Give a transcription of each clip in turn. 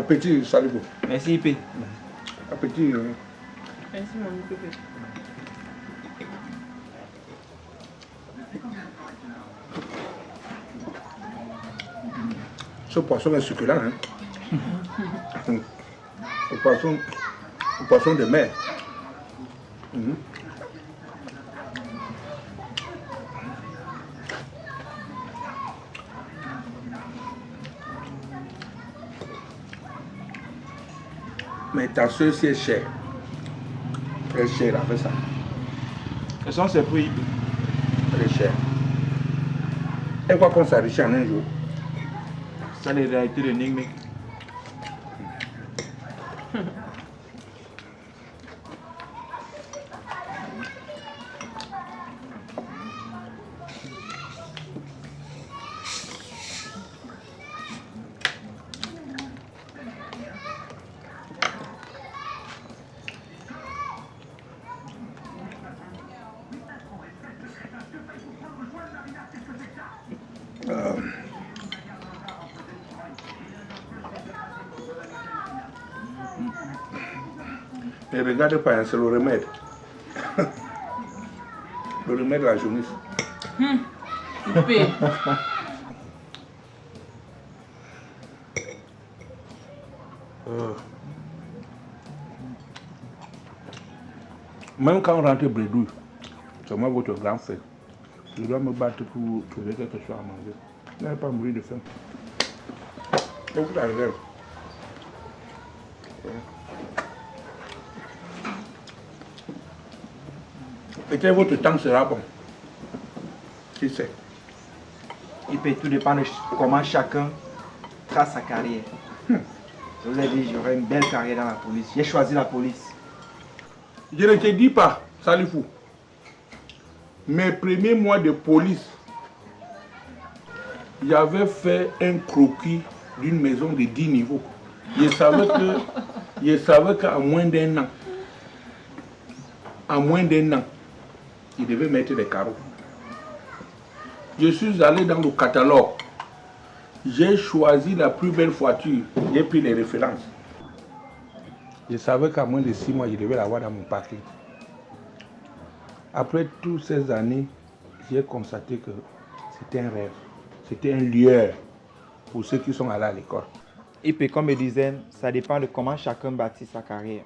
Appétit, Salibou. Merci, IP. Appétit. Merci, mon IP. Ce poisson est succulent. Hein? Le poisson de mer. Mais ta soeur, c'est est chère. Elle est chère avec ça. Quels sont ses prix? Elle est chère. Elle va qu'on s'enrichit en un jour. Ça, les réalités de Ningmik. Et regarde pas, hein, c'est le remède. Le remède de la jaunisse. IP. Même quand on rentre bredouille, c'est moi votre grand frère. Je dois me battre pour trouver quelque chose à manger. Je n'ai pas mourir de faim. Et vous arrivez. Peut-être votre temps sera bon. Qui sait? IP, tout dépend de comment chacun trace sa carrière. Je vous ai dit, j'aurai une belle carrière dans la police. J'ai choisi la police. Je ne te dis pas, Salifou. Mes premiers mois de police, j'avais fait un croquis d'une maison de 10 niveaux. Je savais qu'à moins d'un an, il devait mettre des carreaux. Je suis allé dans le catalogue. J'ai choisi la plus belle voiture. J'ai pris les références. Je savais qu'à moins de 6 mois, je devais l'avoir dans mon parking. Après toutes ces années, j'ai constaté que c'était un rêve. C'était un lieu pour ceux qui sont allés à l'école. IP, comme je disais, ça dépend de comment chacun bâtit sa carrière.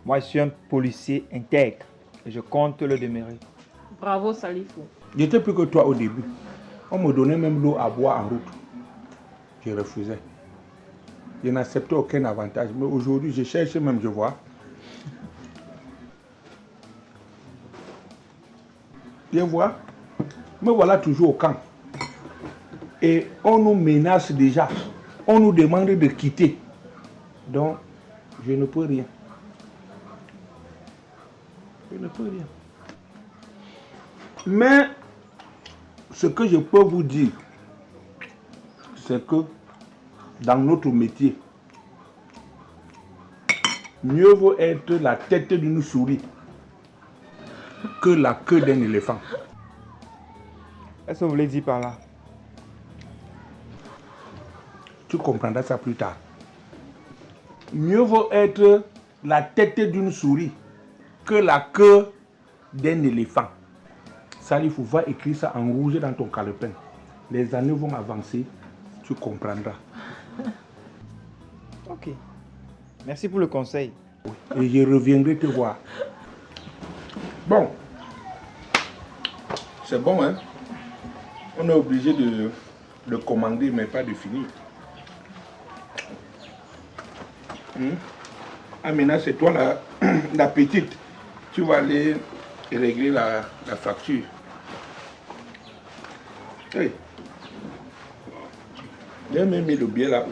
Moi, je suis un policier intègre et je compte le demeurer. Bravo, Salifou. J'étais plus que toi au début. On me donnait même l'eau à boire en route. Je refusais. Je n'acceptais aucun avantage. Mais aujourd'hui, je cherche même, je vois. Je vois. Me voilà toujours au camp. Et on nous menace déjà. On nous demande de quitter. Donc, je ne peux rien. Je ne peux rien. Mais, ce que je peux vous dire, c'est que dans notre métier, mieux vaut être la tête d'une souris que la queue d'un éléphant. Qu'est-ce que vous voulez dire par là? Tu comprendras ça plus tard. Mieux vaut être la tête d'une souris que la queue d'un éléphant. Salifou, va écrire ça en rouge dans ton calepin. Les années vont avancer, tu comprendras. Ok. Merci pour le conseil. Et je reviendrai te voir. Bon. C'est bon, hein? On est obligé de commander, mais pas de finir. Amina, c'est toi la petite. Tu vas aller régler la facture. Hey. J'ai même mis le billet là.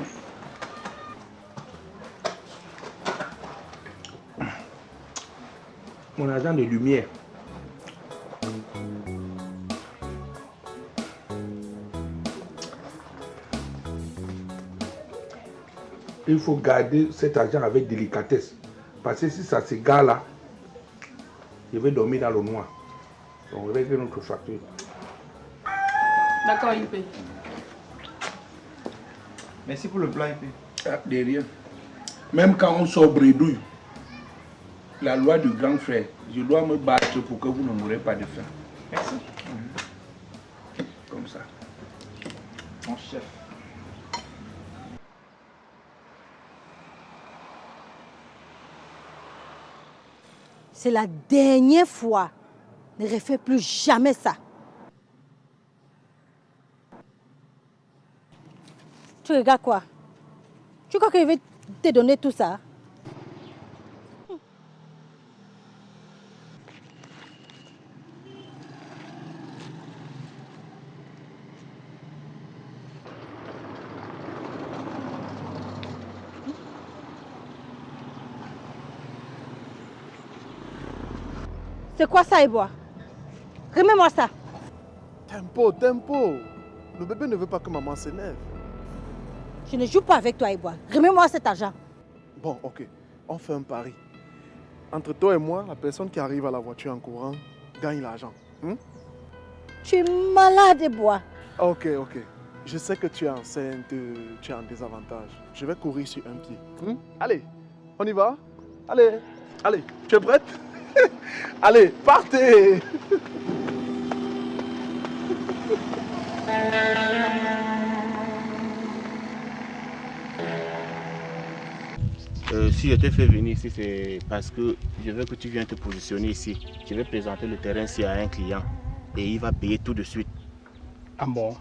Mon agent de lumière. Il faut garder cet argent avec délicatesse. Parce que si ça s'égare là, je vais dormir dans le noir. Donc règle notre facture. D'accord, IP. Merci pour le plat, IP. Ah, de rien. Même quand on sort bredouille, la loi du grand frère, je dois me battre pour que vous ne mourrez pas de faim. Merci. Comme ça. Mon chef. C'est la dernière fois. Ne refais plus jamais ça. Tu regardes quoi? Tu crois que je vais te donner tout ça? C'est quoi ça, Eboa? Remets-moi ça. Tempo, tempo. Le bébé ne veut pas que maman s'énerve. Je ne joue pas avec toi, Eboa. Remets-moi cet argent. Bon, ok. On fait un pari. Entre toi et moi, la personne qui arrive à la voiture en courant gagne l'argent. Tu es malade, Eboa. Ok, ok. Je sais que tu es enceinte, tu es en désavantage. Je vais courir sur un pied. Allez, on y va? Allez, allez, tu es prête? Allez, partez! Si je t'ai fait venir ici, c'est parce que je veux que tu viennes te positionner ici. Je vais présenter le terrain ici à un client et il va payer tout de suite. Ah bon?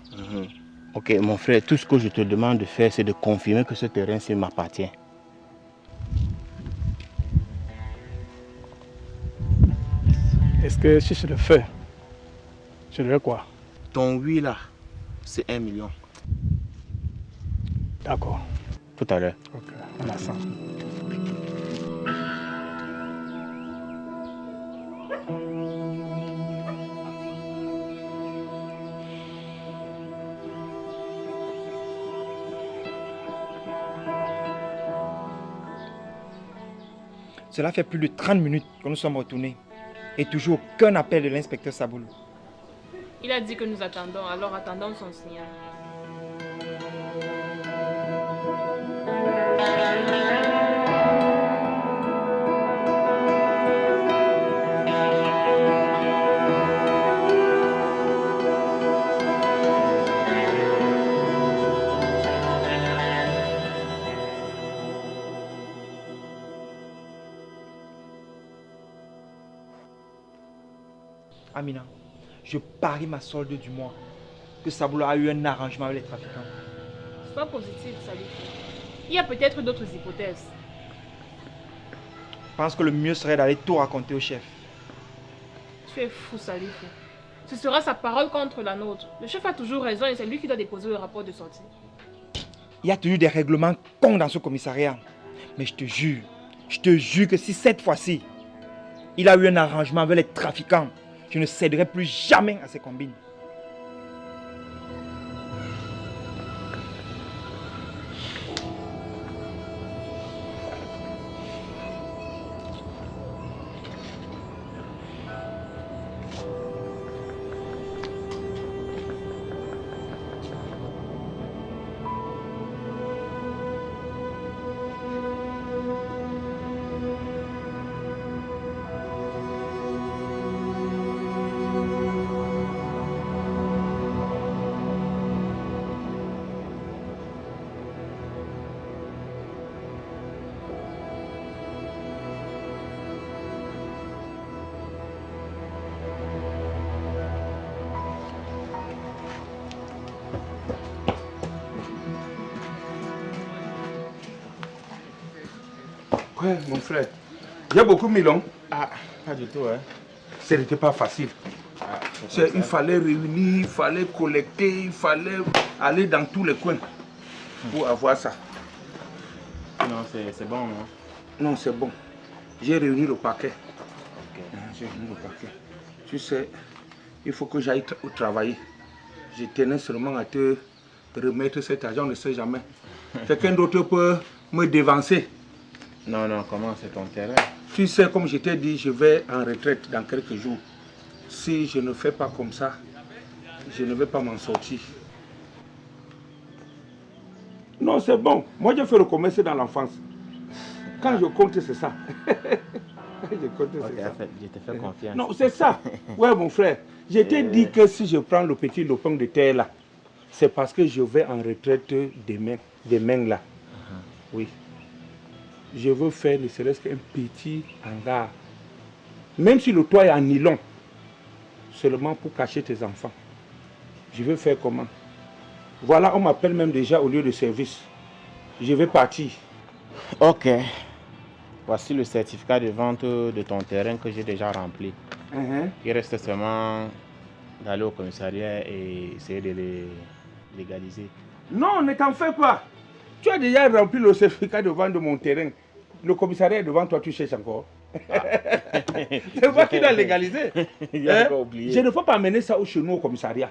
Ok, mon frère, tout ce que je te demande de faire, c'est de confirmer que ce terrain-ci m'appartient. Est-ce que si je le fais, je dirais quoi? Ton oui là, c'est 1 million. D'accord. Tout à l'heure. Ok, on a ça. Cela fait plus de 30 minutes que nous sommes retournés. Et toujours aucun appel de l'inspecteur Saboulou. Il a dit que nous attendons, alors attendons son signal. Amina, je parie ma solde du mois que Saboulou a eu un arrangement avec les trafiquants. Sois positif, Salifou. Il y a peut-être d'autres hypothèses. Je pense que le mieux serait d'aller tout raconter au chef. Tu es fou, Salifou. Ce sera sa parole contre la nôtre. Le chef a toujours raison et c'est lui qui doit déposer le rapport de sortie. Il y a toujours des règlements cons dans ce commissariat. Mais je te jure que si cette fois-ci, il a eu un arrangement avec les trafiquants, je ne céderai plus jamais à ces combines. Ouais, mon frère. J'ai beaucoup mis long. Ah, pas du tout, hein. Ce n'était pas facile. Il fallait réunir, il fallait collecter, il fallait aller dans tous les coins pour avoir ça. Non, c'est bon, non? Non, c'est bon. J'ai réuni le paquet. J'ai réuni le paquet. Tu sais, il faut que j'aille travailler. Je tenais seulement à te remettre cet argent, on ne sait jamais. Quelqu'un d'autre peut me dévancer. Non, non, comment c'est ton terrain? Tu sais, comme je t'ai dit, je vais en retraite dans quelques jours. Si je ne fais pas comme ça, je ne vais pas m'en sortir. Non, c'est bon. Moi, j'ai fait le commerce dans l'enfance. Quand je compte, c'est ça. Je compte, Ok, c'est ça. en fait, je te fais confiance. Non, c'est ça. Ouais, mon frère. Je t'ai dit que si je prends le petit lopin de terre là, c'est parce que je vais en retraite demain là. Oui. Je veux faire ne serait-ce qu'un petit hangar. Même si le toit est en nylon, seulement pour cacher tes enfants. Je veux faire comment? Voilà, on m'appelle même déjà au lieu de service. Je vais partir. Ok. Voici le certificat de vente de ton terrain que j'ai déjà rempli. Il reste seulement d'aller au commissariat et essayer de les légaliser. Non, ne t'en fais pas. Tu as déjà rempli le certificat de vente de mon terrain. Le commissariat est devant toi, tu cherches encore. C'est moi qui dois légaliser. Je ne peux pas amener ça chez nous au commissariat.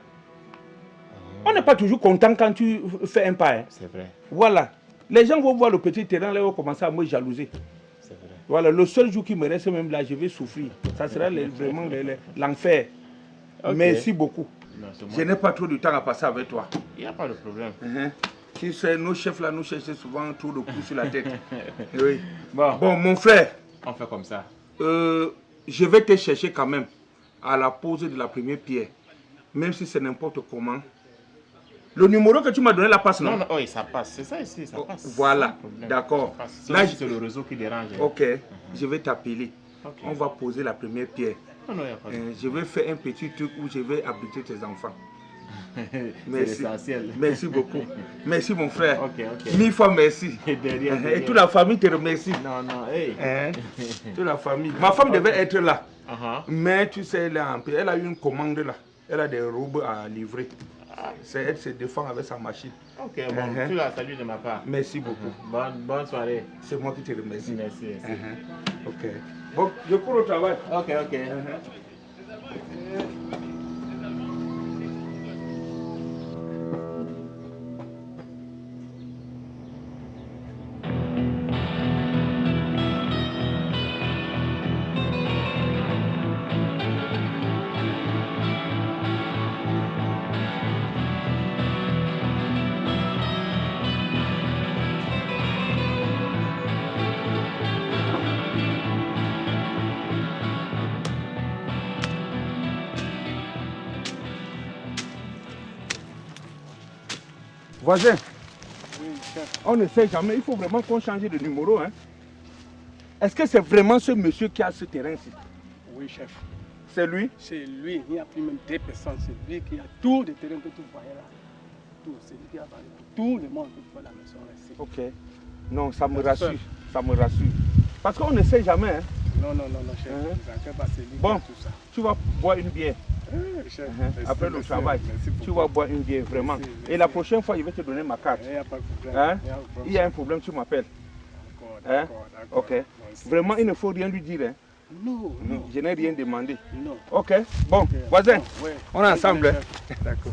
On n'est pas toujours content quand tu fais un pas. C'est vrai. Voilà. Les gens vont voir le petit terrain, là, ils vont commencer à me jalouser. C'est vrai. Voilà, le seul jour qui me reste même là, je vais souffrir. Ça sera vraiment l'enfer. Ok. Merci beaucoup. Non, c'est moi. Je n'ai pas trop de temps à passer avec toi. Il n'y a pas de problème. Tu sais, nos chefs là nous cherchent souvent trop de coups sur la tête. Oui. Bon, Bon, mon frère, on fait comme ça. je vais te chercher quand même à la pose de la première pierre. Même si c'est n'importe comment. Le numéro que tu m'as donné là passe, non? Non, oui, ça passe. C'est ça ici, ça passe. Voilà, d'accord. Là, c'est le réseau qui dérange. Ok, je vais t'appeler. Okay. On va poser la première pierre. Non, y a pas de... Je vais faire un petit truc où je vais abriter tes enfants. C'est Merci. l'essentiel. Merci beaucoup. Merci mon frère. Ok. 1000 fois merci. Et toute la famille te remercie. Non, hey. Toute la famille. Ma femme devait être là. Mais tu sais, elle a eu une commande là. Elle a des robes à livrer. Elle se défend avec sa machine. Ok, bon, tu la salues de ma part. Merci beaucoup. Bonne soirée. C'est moi qui te remercie. Merci. Ok. Bon, je cours au travail. Ok. Voisin, Oui, chef. on ne sait jamais, il faut vraiment qu'on change de numéro. Hein. Est-ce que c'est vraiment ce monsieur qui a ce terrain-ci? Oui, chef. C'est lui? C'est lui, il n'y a plus même 2 personnes. C'est lui qui a tout le terrain que tu voyais là. Tout, c'est lui qui a vendu tout le monde qui voit la maison ici. Ok. Non, ça me rassure. Ça me rassure. Parce qu'on ne sait jamais. Hein. Non, chef. Ne t'en fais pas, c'est lui qui Bon, a tout ça. tu vas boire une bière. Chef, Après le travail, tu vas boire une bière, vraiment. Et la prochaine fois, je vais te donner ma carte. Il n'y a pas de problème. Hein? Il y a un problème, tu m'appelles. Hein? Ok. Vraiment, il ne faut rien lui dire. Hein? Non. Je n'ai rien demandé. Non. Ok. Bon, voisin, Oui. on est ensemble. Hein? D'accord.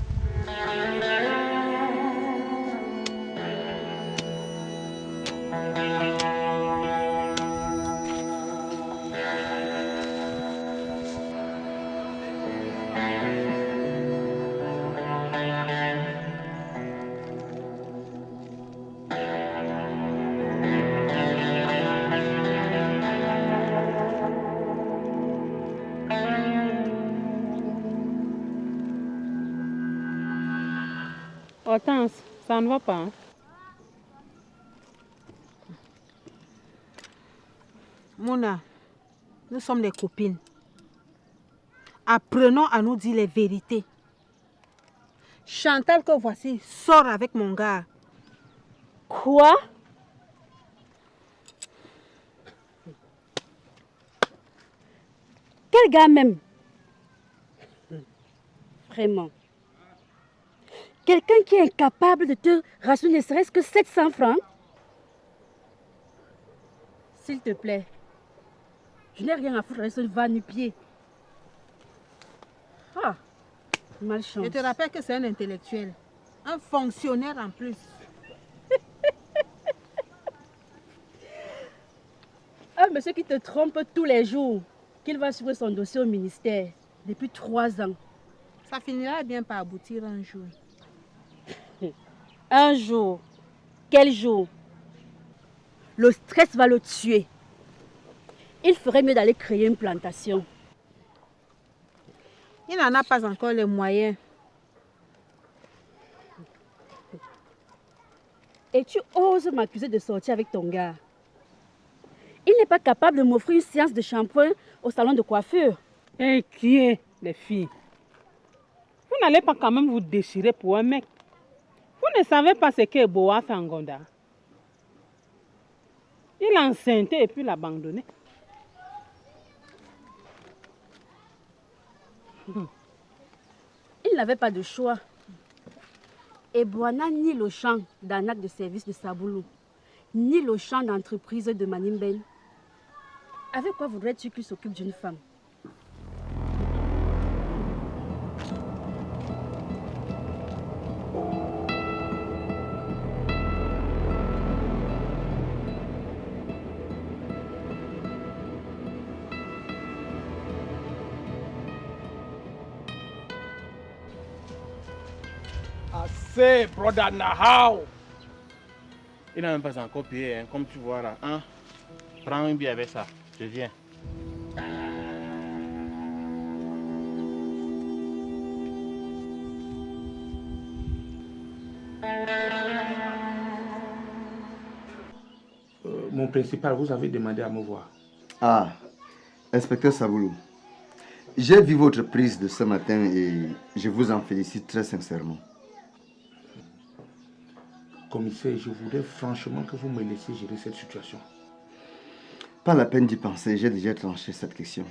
Hortense, ça ne va pas. Hein? Mona, nous sommes des copines. Apprenons à nous dire les vérités. Chantal que voici sort avec mon gars. Quoi? Quel gars même? Vraiment. Quelqu'un qui est incapable de te racheter ne serait-ce que 700 francs? S'il te plaît. Je n'ai rien à foutre avec ce va-nu-pied. Ah, malchance. Je te rappelle que c'est un intellectuel. Un fonctionnaire en plus. Un monsieur qui te trompe tous les jours. Qu'il va suivre son dossier au ministère depuis 3 ans. Ça finira bien par aboutir un jour. Un jour? Quel jour? Le stress va le tuer. Il ferait mieux d'aller créer une plantation. Il n'en a pas encore les moyens. Et tu oses m'accuser de sortir avec ton gars. Il n'est pas capable de m'offrir une séance de shampoing au salon de coiffure. Et qui est, les filles? Vous n'allez pas quand même vous déchirer pour un mec. Vous ne savez pas ce qu'est Boa fait en Gonda. Il l'a enceinté et puis l'a abandonné. Il n'avait pas de choix. Et Boa n'a ni le champ d'un acte de service de Saboulou, ni le champ d'entreprise de Manimben. Avec quoi voudrais-tu qu'il s'occupe d'une femme? Assez, brother Nahao. Il n'a même pas encore payé, hein, comme tu vois là. Hein? Prends un billet avec ça, je viens. Mon principal, vous avez demandé à me voir. Ah, inspecteur Saboulou, j'ai vu votre prise de ce matin et je vous en félicite très sincèrement. Commissaire, je voudrais franchement que vous me laissiez gérer cette situation. Pas la peine d'y penser, j'ai déjà tranché cette question.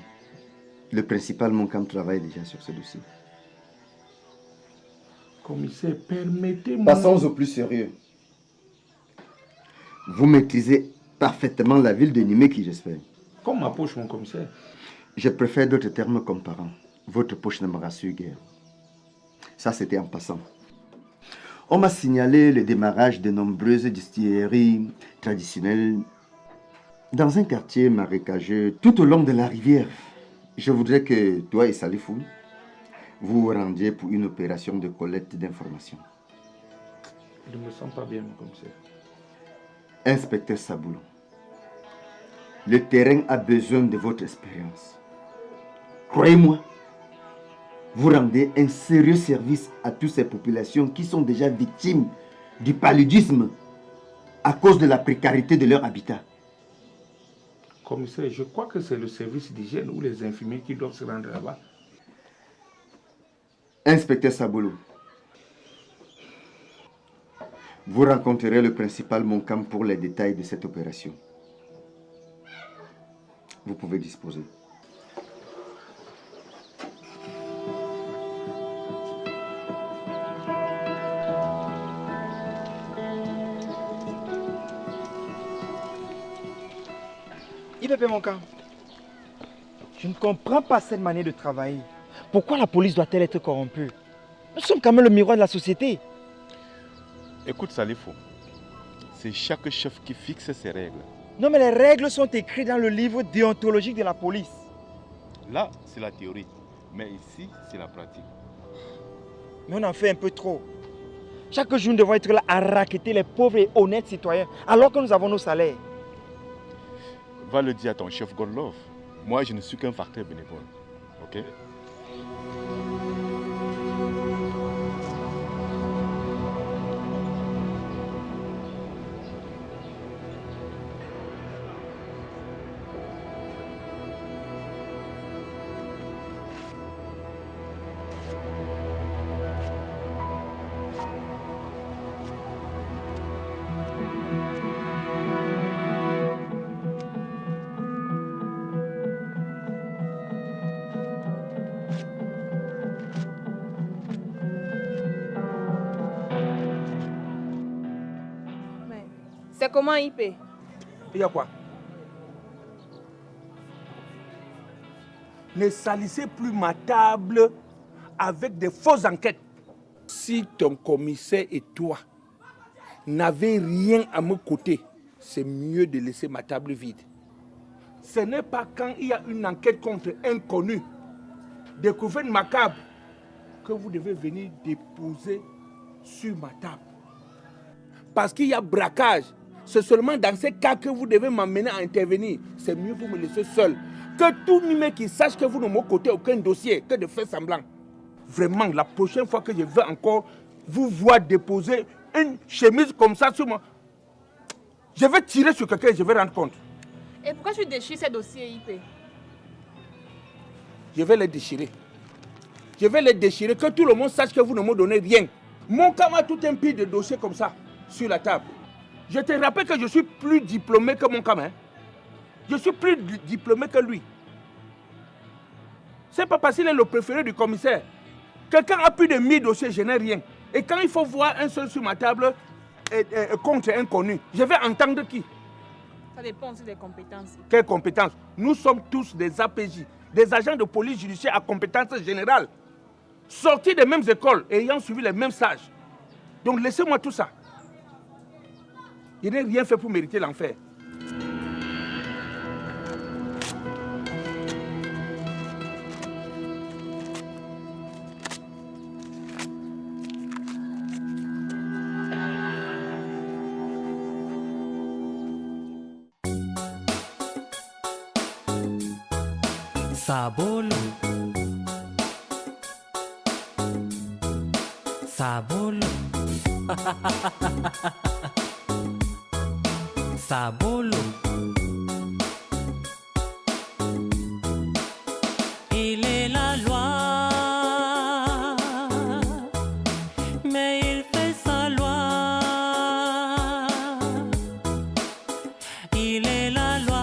Le principal Moncam travaille déjà sur ce dossier. Commissaire, permettez-moi... Passons au plus sérieux. Vous maîtrisez parfaitement la ville de Nimeki, j'espère. Comme ma poche, mon commissaire. Je préfère d'autres termes comparants. Votre poche ne me rassure guère. Ça, c'était en passant. On m'a signalé le démarrage de nombreuses distilleries traditionnelles dans un quartier marécageux tout au long de la rivière. Je voudrais que toi et Salifou vous vous rendiez pour une opération de collecte d'informations. Je ne me sens pas bien, mon commissaire. Inspecteur Saboulou, le terrain a besoin de votre expérience. Croyez-moi, vous rendez un sérieux service à toutes ces populations qui sont déjà victimes du paludisme à cause de la précarité de leur habitat. Commissaire, je crois que c'est le service d'hygiène ou les infirmiers qui doivent se rendre là-bas. Inspecteur Saboulou, vous rencontrerez le principal Moncam pour les détails de cette opération. Vous pouvez disposer. IPP Moncam, je ne comprends pas cette manière de travailler. Pourquoi la police doit-elle être corrompue? Nous sommes quand même le miroir de la société. Écoute Salifou, c'est chaque chef qui fixe ses règles. Non mais les règles sont écrites dans le livre déontologique de la police. Là, c'est la théorie, mais ici, c'est la pratique. Mais on en fait un peu trop. Chaque jour, nous devons être là à racketter les pauvres et honnêtes citoyens, alors que nous avons nos salaires. Va le dire à ton chef Godlove. Moi, je ne suis qu'un facteur bénévole. Ok? C'est comment IP? Il y a quoi? Ne salissez plus ma table avec des fausses enquêtes. Si ton commissaire et toi n'avez rien à me coûter, c'est mieux de laisser ma table vide. Ce n'est pas quand il y a une enquête contre inconnu, découverte macabre, que vous devez venir déposer sur ma table. Parce qu'il y a braquage C'est seulement dans ces cas que vous devez m'amener à intervenir. C'est mieux vous me laisser seul. Que tout numéro qui sache que vous ne m'occupez aucun dossier, que de faire semblant. Vraiment, la prochaine fois que je vais encore vous voir déposer une chemise comme ça sur moi, je vais tirer sur quelqu'un et je vais rendre compte. Et pourquoi tu déchires ces dossiers IP? Je vais les déchirer. Je vais les déchirer, que tout le monde sache que vous ne me donnez rien. Mon cas a tout un pile de dossiers comme ça sur la table. Je te rappelle que je suis plus diplômé que mon camarade. Je suis plus diplômé que lui. C'est pas parce qu'il est le préféré du commissaire. Quelqu'un a plus de 1000 dossiers, je n'ai rien. Et quand il faut voir un seul sur ma table contre inconnu, je vais entendre qui? Ça dépend aussi des compétences. Quelles compétences? Nous sommes tous des APJ, des agents de police judiciaire à compétences générales, sortis des mêmes écoles et ayant suivi les mêmes stages. Donc laissez-moi tout ça. Je n'ai rien fait pour mériter l'enfer. Sabolo, Sabolo, Sabolo. Il est la loi, mais il fait sa loi. Il est la loi.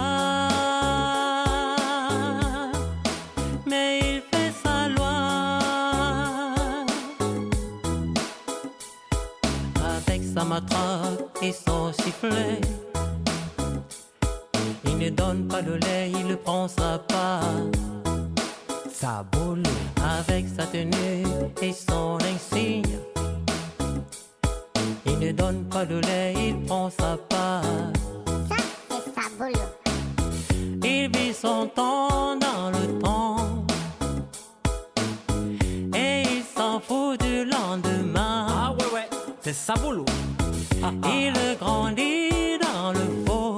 Sa matraque et son sifflet, il ne donne pas le lait, il prend sa part. Sa boule avec sa tenue et son insigne, il ne donne pas de lait, il prend sa part. Ça, c'est sa boule. Il vit son temps dans le temps et il s'en fout du lendemain. Ah ouais, ouais, c'est sa boule. Il grandit dans le faux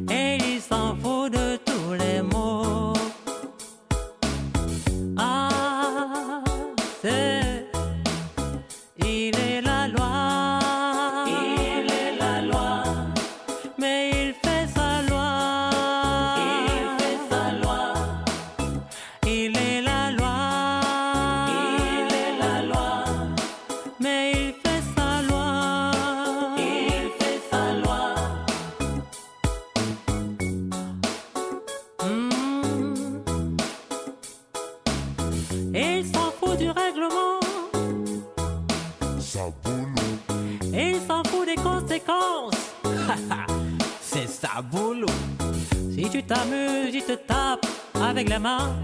et il s'en fout de tous les mots. Ah, c'est... Il est la loi. Il est la loi. Mais il fait sa loi. Il fait sa loi. Il est la loi. Il est la loi. Mais il fait sa loi. Il fait sa loi. Et il s'en fout du règlement. Et il s'en fout des conséquences. C'est sa boulot. Si tu t'amuses, il te tape avec les mains.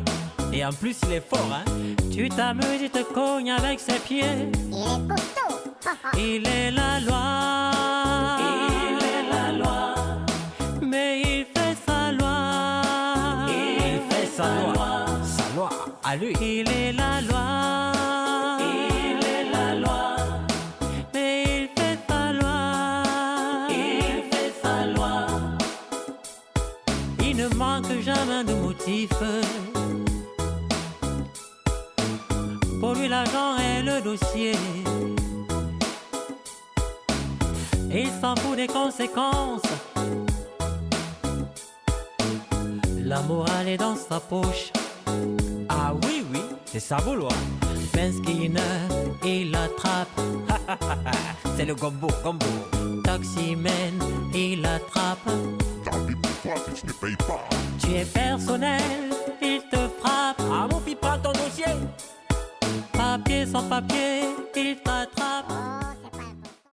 Et en plus, il est fort, hein. Tu t'amuses, il te cogne avec ses pieds. Il est costaud. Il est la loi. Il est la loi. Mais il fait sa loi. Il fait sa loi. Sa loi à lui. Il est la loi. Il est la loi. Mais il fait sa loi. Il fait sa loi. Il ne manque jamais de motif. Pour lui, l'argent est le dossier. Il s'en fout des conséquences. La morale est dans sa poche. Ah oui, oui, c'est sa boulot. Mesquine, il l'attrape. C'est le gombo, gombo. Taximan, il l'attrape. Tant pis pour toi si tu ne payes pas. Tu es personnel, il te frappe. Ah mon fils, prends ton dossier. Papier sans papier, il t'attrape.